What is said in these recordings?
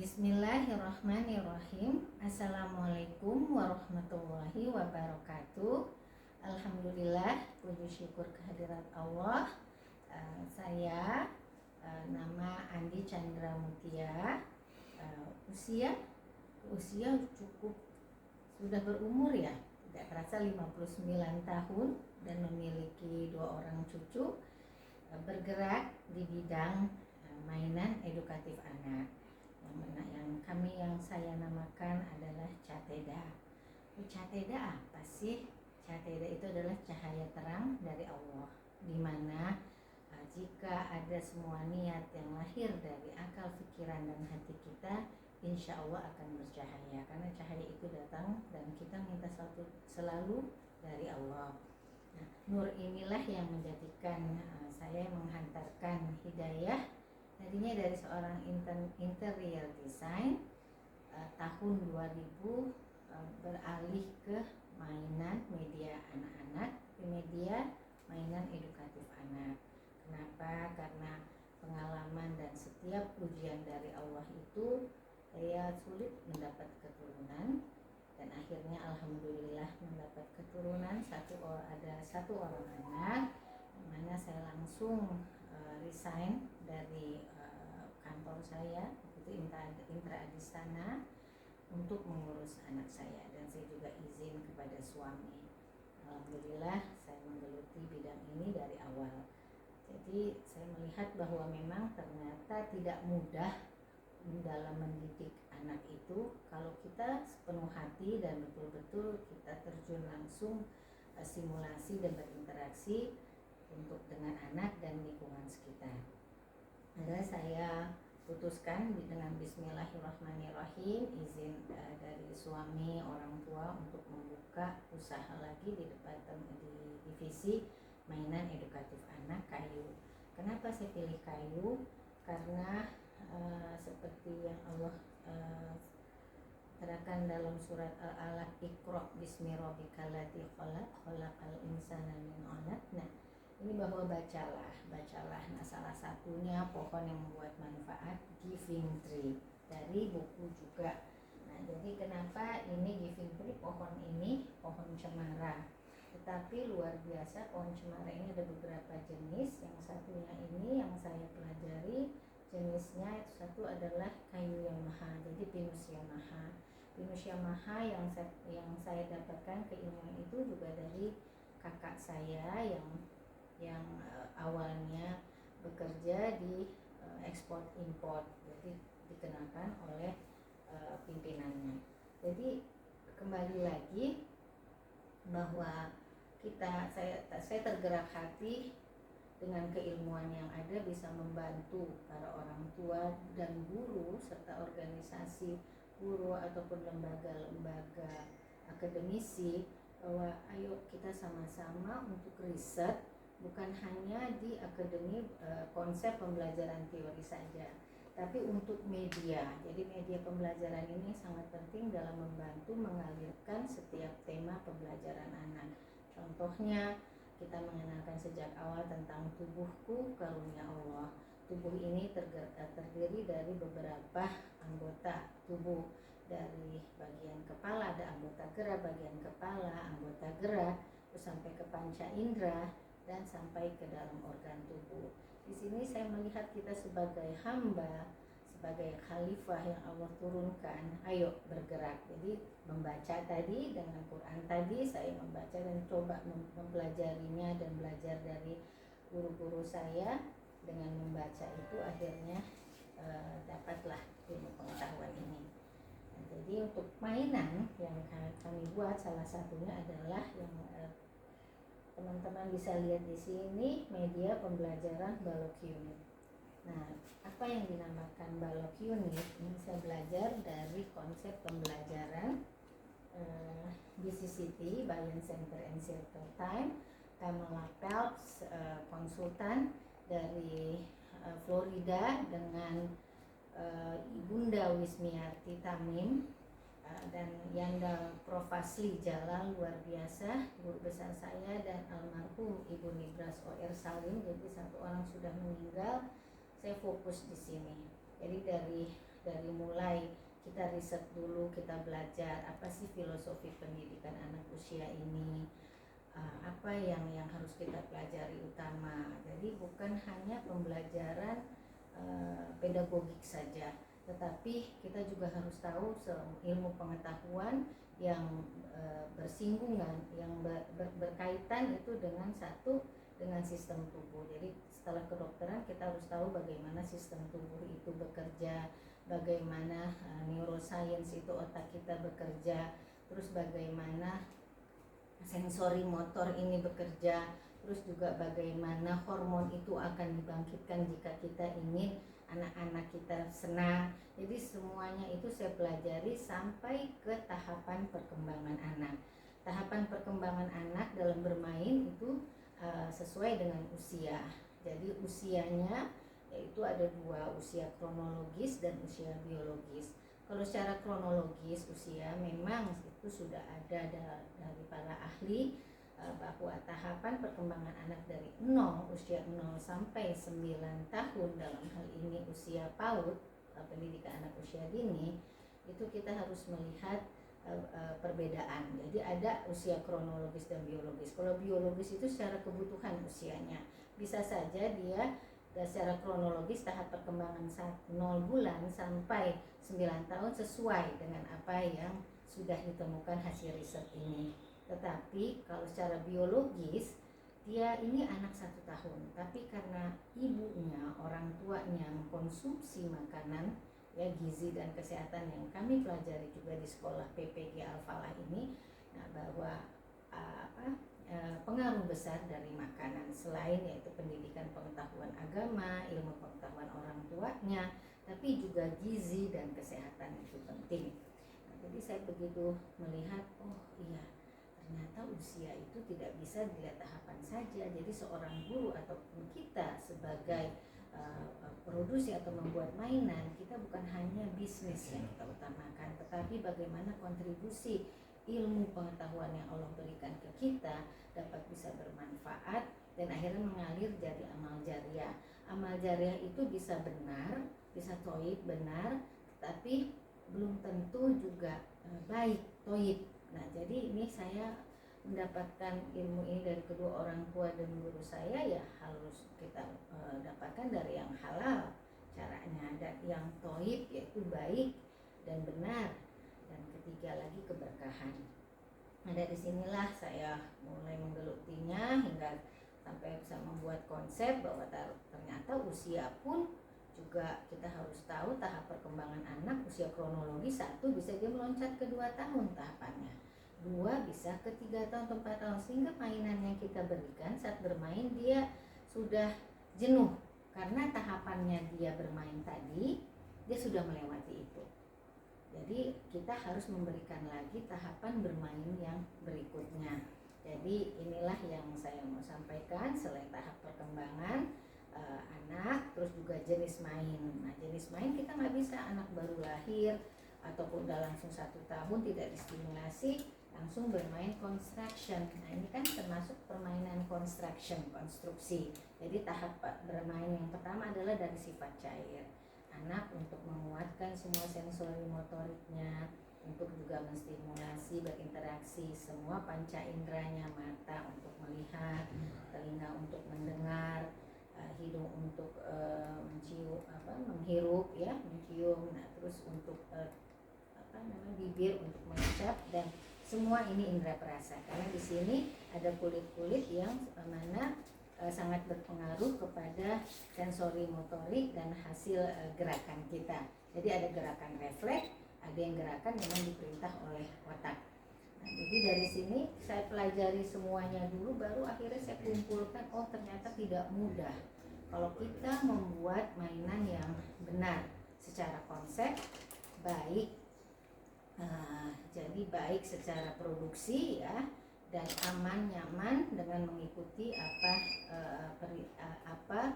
Bismillahirrahmanirrahim. Assalamualaikum warahmatullahi wabarakatuh. Alhamdulillah, puji syukur kehadirat Allah. Saya nama Andi Chandra Mutia. Usia cukup sudah berumur ya, tidak terasa 59 tahun dan memiliki 2 orang cucu. Bergerak di bidang mainan edukatif anak. Yang saya namakan adalah Cateda. Cateda apa sih? Cateda itu adalah cahaya terang dari Allah, di mana jika ada semua niat yang lahir dari akal, pikiran, dan hati kita, insya Allah akan bercahaya. Karena cahaya itu datang dan kita minta selalu dari Allah. Nah, nur inilah yang menjadikan saya menghantarkan hidayah. Tadinya dari seorang interior design, tahun 2000 beralih ke mainan media anak-anak, media mainan edukatif anak. Kenapa? Karena pengalaman dan setiap ujian dari Allah itu saya sulit mendapat keturunan, dan akhirnya alhamdulillah mendapat keturunan. Ada satu orang anak, yang mana saya langsung resign dari kantor saya, itu Intra Adistana, untuk mengurus anak saya, dan saya juga izin kepada suami. Alhamdulillah saya menggeluti bidang ini dari awal. Jadi saya melihat bahwa memang ternyata tidak mudah dalam mendidik anak itu kalau kita sepenuh hati dan betul-betul kita terjun langsung simulasi dan berinteraksi untuk dengan anak dan lingkungan sekitar. Maka saya putuskan dengan Bismillahirrahmanirrahim, izin dari suami, orang tua, untuk membuka usaha lagi di divisi mainan edukatif anak kayu. Kenapa saya pilih kayu? Karena seperti yang Allah terangkan dalam surat Al-Alaq, Iqra bismi rabbikal ladzi khalaq, khalaqal insana min 'alaq. Nah, ini bahwa bacalah. Nah, salah satunya pohon yang membuat manfaat, Giving Tree, dari buku juga. Nah, jadi kenapa ini Giving Tree? Pohon ini pohon cemara, tetapi luar biasa. Pohon cemara ini ada beberapa jenis. Yang satunya ini yang saya pelajari, jenisnya itu satu adalah kayu Yamaha, jadi Pinus Yamaha. Pinus Yamaha yang saya dapatkan keilmuan itu juga dari kakak saya yang awalnya bekerja di ekspor import, jadi dikenalkan oleh pimpinannya. Jadi kembali lagi bahwa saya tergerak hati dengan keilmuan yang ada bisa membantu para orang tua dan guru serta organisasi guru ataupun lembaga akademisi, bahwa ayo kita sama-sama untuk riset, bukan hanya di akademi konsep pembelajaran teori saja, tapi untuk media. Jadi media pembelajaran ini sangat penting dalam membantu mengalirkan setiap tema pembelajaran anak. Contohnya, kita mengenalkan sejak awal tentang tubuhku karunia Allah. Tubuh ini terdiri dari beberapa anggota tubuh. Dari bagian kepala ada anggota gerak, bagian kepala, anggota gerak, terus sampai ke panca indera, dan sampai ke dalam organ tubuh. Di sini saya melihat kita sebagai hamba, sebagai khalifah yang Allah turunkan, ayo bergerak. Jadi membaca tadi dengan Quran tadi, saya membaca dan coba mempelajarinya dan belajar dari guru-guru saya. Dengan membaca itu akhirnya dapatlah ilmu pengetahuan ini. Nah, jadi untuk mainan yang kami buat, salah satunya adalah yang teman-teman bisa lihat di sini, media pembelajaran balok unit. Nah, apa yang dinamakan balok unit? Ini saya belajar dari konsep pembelajaran BCCT, Balance Center and Circle Time. Kamala Phelps, konsultan dari Florida, dengan Ibunda Wismiarti Tamim, dan Yanda Prof. Fasli Jalal, luar biasa, guru besar saya, dan almarhum Ibu Nibras O.R. Salim. Jadi satu orang sudah meninggal, saya fokus di sini. Jadi dari dari mulai kita riset dulu, kita belajar apa sih filosofi pendidikan anak usia ini, apa yang harus kita pelajari utama. Jadi bukan hanya pembelajaran pedagogik saja, tetapi kita juga harus tahu ilmu pengetahuan yang bersinggungan, yang berkaitan itu dengan sistem tubuh. Jadi setelah kedokteran kita harus tahu bagaimana sistem tubuh itu bekerja, bagaimana neuroscience itu otak kita bekerja, terus bagaimana sensori motor ini bekerja, terus juga bagaimana hormon itu akan dibangkitkan jika kita ingin anak-anak kita senang. Jadi semuanya itu saya pelajari sampai ke tahapan perkembangan anak. Tahapan perkembangan anak dalam bermain itu sesuai dengan usia. Jadi usianya yaitu ada dua, usia kronologis dan usia biologis. Kalau secara kronologis usia memang itu sudah ada dari para ahli bahwa tahapan perkembangan anak dari usia 0 sampai 9 tahun, dalam hal ini usia PAUD, pendidikan anak usia dini, itu kita harus melihat perbedaan. Jadi ada usia kronologis dan biologis. Kalau biologis itu secara kebutuhan usianya, bisa saja dia secara kronologis tahap perkembangan 0 bulan sampai 9 tahun sesuai dengan apa yang sudah ditemukan hasil riset ini. Tetapi kalau secara biologis dia ini anak 1 tahun, tapi karena ibunya, orang tuanya mengkonsumsi makanan ya gizi dan kesehatan yang kami pelajari juga di sekolah PPG Al-Falah ini, nah, bahwa pengaruh besar dari makanan selain yaitu pendidikan pengetahuan agama, ilmu pengetahuan orang tuanya, tapi juga gizi dan kesehatan itu penting. Nah, jadi saya begitu melihat, oh iya, ternyata usia itu tidak bisa dilihat tahapan saja. Jadi seorang guru ataupun kita sebagai produksi atau membuat mainan, kita bukan hanya bisnis yang kita utamakan, tetapi bagaimana kontribusi ilmu pengetahuan yang Allah berikan ke kita dapat bisa bermanfaat dan akhirnya mengalir jadi amal jariah. Amal jariah itu bisa benar, bisa toib benar, tapi belum tentu juga baik toib. Nah, jadi ini saya mendapatkan ilmu ini dari kedua orang tua dan guru saya, ya harus kita dapatkan dari yang halal caranya, dan yang toib yaitu baik dan benar, dan ketiga lagi keberkahan. Nah, dari sinilah saya mulai menggelutinya hingga sampai bisa membuat konsep bahwa ternyata usia pun juga kita harus tahu tahap perkembangan anak. Usia kronologis 1 bisa dia meloncat ke 2 tahun tahapannya, 2 bisa ke 3 tahun atau 4 tahun, sehingga mainan yang kita berikan saat bermain dia sudah jenuh karena tahapannya dia bermain tadi dia sudah melewati itu. Jadi kita harus memberikan lagi tahapan bermain yang berikutnya. Jadi inilah yang saya mau sampaikan selain tahap perkembangan anak, terus juga jenis main. Nah, jenis main kita nggak bisa anak baru lahir ataupun udah langsung 1 tahun tidak distimulasi langsung bermain construction. Nah, ini kan termasuk permainan construction, konstruksi. Jadi tahap bermain yang pertama adalah dari sifat cair. Anak untuk menguatkan semua sensori motoriknya, untuk juga menstimulasi berinteraksi semua panca inderanya, mata untuk melihat, telinga untuk mendengar, hidung untuk mencium, menghirup ya, mencium. Nah, terus untuk bibir untuk mengucap, dan semua ini indera perasa. Karena di sini ada kulit-kulit yang mana sangat berpengaruh kepada sensori motorik dan hasil gerakan kita. Jadi ada gerakan refleks, ada yang gerakan memang diperintah oleh otak. Nah, jadi dari sini saya pelajari semuanya dulu, baru akhirnya saya kumpulkan, oh ternyata tidak mudah kalau kita membuat mainan yang benar secara konsep, baik jadi baik secara produksi ya, dan aman nyaman dengan mengikuti apa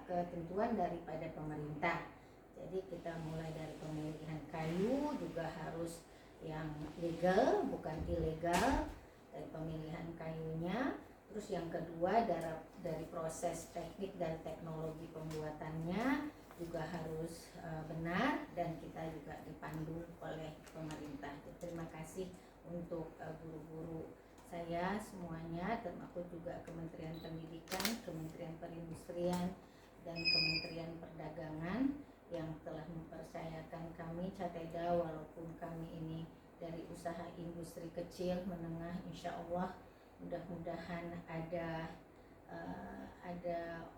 ketentuan daripada pemerintah. Jadi kita mulai dari pemilihan kayu juga harus yang legal bukan ilegal, dari pemilihan kayunya. Terus yang kedua dari proses teknik dan teknologi pembuatannya, juga harus benar, dan kita juga dipandu oleh pemerintah. Terima kasih untuk guru-guru saya semuanya, termasuk juga Kementerian Pendidikan, Kementerian Perindustrian, dan Kementerian Perdagangan yang telah mempercayakan kami Cateda, walaupun kami ini dari usaha industri kecil menengah, insya Allah mudah-mudahan ada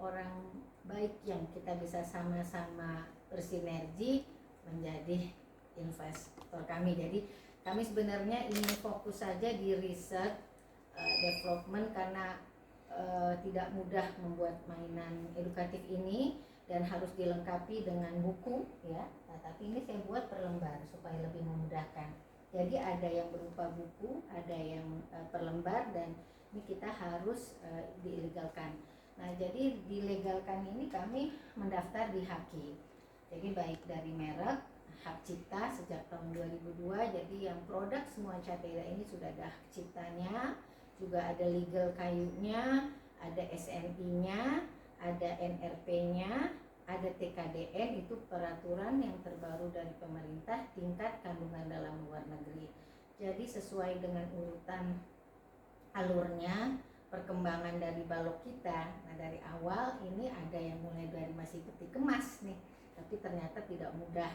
orang baik yang kita bisa sama-sama bersinergi menjadi investor kami. Jadi kami sebenarnya ingin fokus saja di riset development, karena tidak mudah membuat mainan edukatif ini dan harus dilengkapi dengan buku ya. Nah, tapi ini saya buat per lembar supaya lebih memudahkan. Jadi ada yang berupa buku, ada yang per lembar, dan ini kita harus dilegalkan. Nah, jadi dilegalkan ini kami mendaftar di HAKI. Jadi baik dari merek, hak cipta sejak tahun 2002. Jadi yang produk semua Cateda ini sudah ada hak ciptanya, juga ada legal kayunya, ada SNI-nya, ada NRP-nya, ada TKDN, itu peraturan yang terbaru dari pemerintah tingkat kandungan dalam luar negeri. Jadi sesuai dengan urutan alurnya perkembangan dari balok kita. Nah, dari awal ini ada yang mulai dari masih peti kemas nih, tapi ternyata tidak mudah.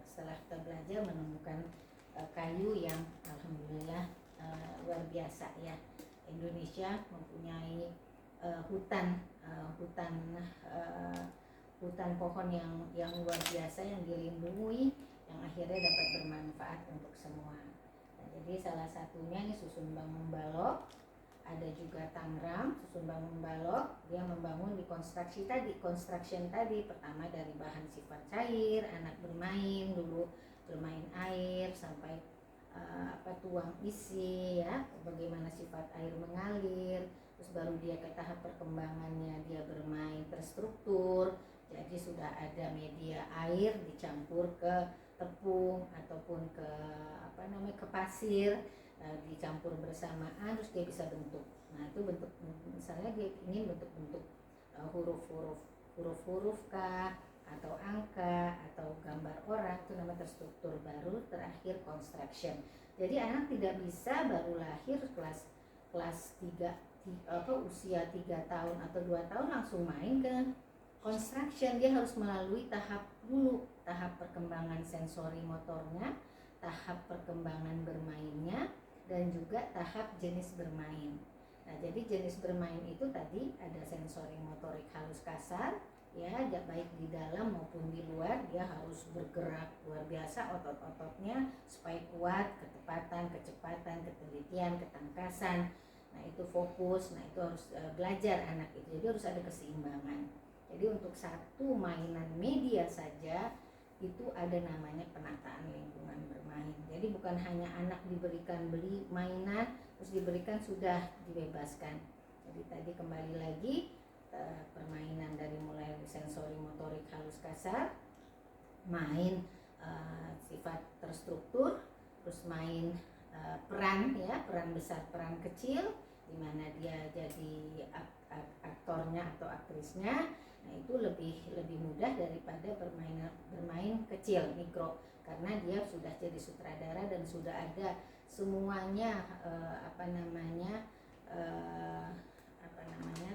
Setelah kita belajar menemukan kayu yang alhamdulillah luar biasa ya. Indonesia mempunyai hutan pohon yang luar biasa, yang dilindungi, yang akhirnya dapat bermanfaat untuk semua. Nah, jadi salah satunya ini Susun Bangun Balok, ada juga Tangram Susun Bangun Balok. Dia membangun di construction tadi, pertama dari bahan sifat cair, anak bermain dulu, bermain air sampai tuang isi ya, bagaimana sifat air mengalir, terus baru dia ke tahap perkembangannya dia bermain terstruktur. Jadi sudah ada media air dicampur ke tepung ataupun ke pasir, dicampur bersamaan, terus dia bisa bentuk. Nah, itu bentuk, misalnya dia ingin bentuk-bentuk huruf-huruf kah, atau angka, atau gambar orang, itu nama terstruktur. Baru terakhir construction. Jadi anak tidak bisa baru lahir kelas 3 usia 3 tahun atau 2 tahun langsung main ke construction. Dia harus melalui tahap dulu, tahap perkembangan sensori motornya, tahap perkembangan bermainnya, dan juga tahap jenis bermain. Nah, jadi jenis bermain itu tadi ada sensori motorik halus kasar ya, baik di dalam maupun di luar. Dia harus bergerak luar biasa otot-ototnya supaya kuat, ketepatan, kecepatan, ketelitian, ketangkasan. Nah, itu fokus. Nah, itu harus belajar anak itu. Jadi harus ada keseimbangan. Jadi untuk satu mainan media saja itu ada namanya penataan lingkungan bermain. Jadi bukan hanya anak diberikan beli mainan terus diberikan sudah dibebaskan. Jadi tadi kembali lagi permainan dari mulai sensori motorik halus kasar, main sifat terstruktur, terus main peran ya, peran besar, peran kecil, di mana dia jadi aktornya atau aktrisnya. Nah, itu lebih mudah daripada bermain kecil, mikro, karena dia sudah jadi sutradara dan sudah ada semuanya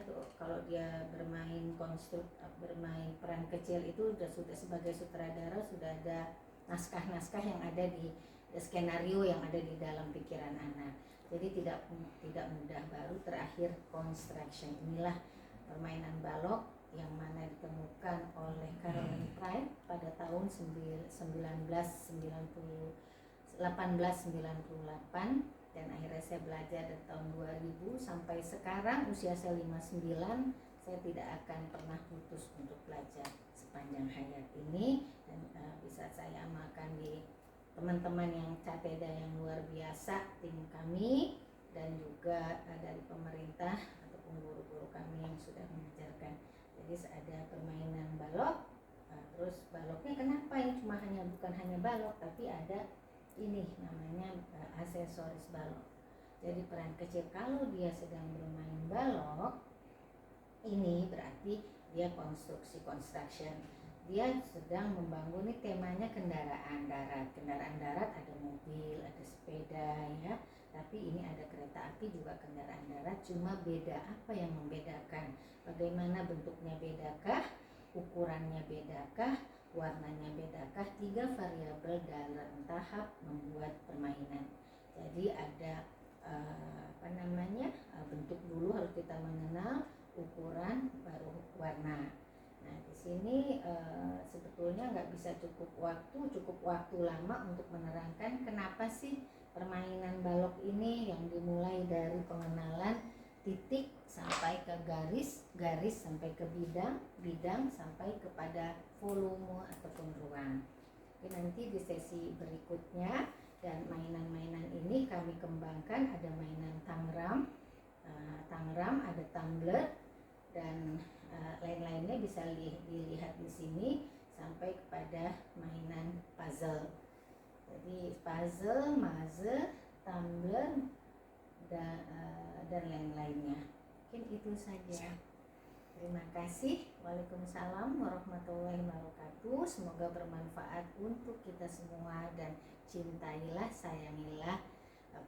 tuh. Kalau dia bermain peran kecil itu sudah sebagai sutradara, sudah ada naskah-naskah yang ada di skenario yang ada di dalam pikiran anak. Jadi tidak mudah. Baru terakhir construction. Inilah permainan balok yang mana ditemukan oleh Caroline Pride pada tahun 1898, dan akhirnya saya belajar dari tahun 2000 sampai sekarang usia saya 59. Saya tidak akan pernah putus untuk belajar sepanjang hayat ini, dan bisa saya amalkan di teman-teman yang Cateda yang luar biasa, tim kami, dan juga dari pemerintah ataupun guru-guru kami yang sudah mengajarkan. Jadi ada permainan balok. Terus baloknya kenapa ini bukan hanya balok, tapi ada ini namanya aksesoris balok. Jadi peran kecil kalau dia sedang bermain balok, ini berarti dia construction. dia sedang membangun, ini temanya kendaraan darat. Kendaraan darat ada mobil, ada sepeda ya, tapi ini ada kereta api juga kendaraan darat. Cuma beda, apa yang membedakan? Bagaimana bentuknya bedakah? Ukurannya bedakah? Warnanya bedakah? 3 variabel dalam tahap membuat permainan. Jadi ada bentuk dulu harus kita mengenal, ukuran, baru warna. Nah di sini sebetulnya nggak bisa cukup waktu lama untuk menerangkan kenapa sih permainan balok ini yang dimulai dari pengenalan titik sampai ke garis sampai ke bidang sampai kepada volume ataupun ruang. Oke, nanti di sesi berikutnya dan mainan-mainan ini kami kembangkan, ada mainan Tangram, ada tumbler dan lain-lainnya bisa dilihat di sini sampai kepada mainan puzzle. Jadi puzzle, maze, tumbler dan lain-lainnya. Mungkin itu saja. Terima kasih. Waalaikumsalam warahmatullahi wabarakatuh. Semoga bermanfaat untuk kita semua dan cintailah, sayangilah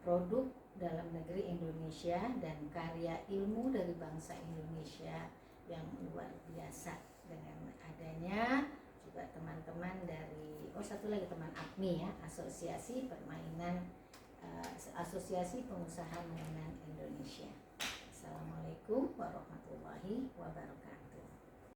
produk dalam negeri Indonesia dan karya ilmu dari bangsa Indonesia yang luar biasa. Dengan adanya juga teman-teman dari satu lagi teman APMI ya, Asosiasi Pengusaha Mainan Indonesia. Assalamualaikum warahmatullahi wabarakatuh.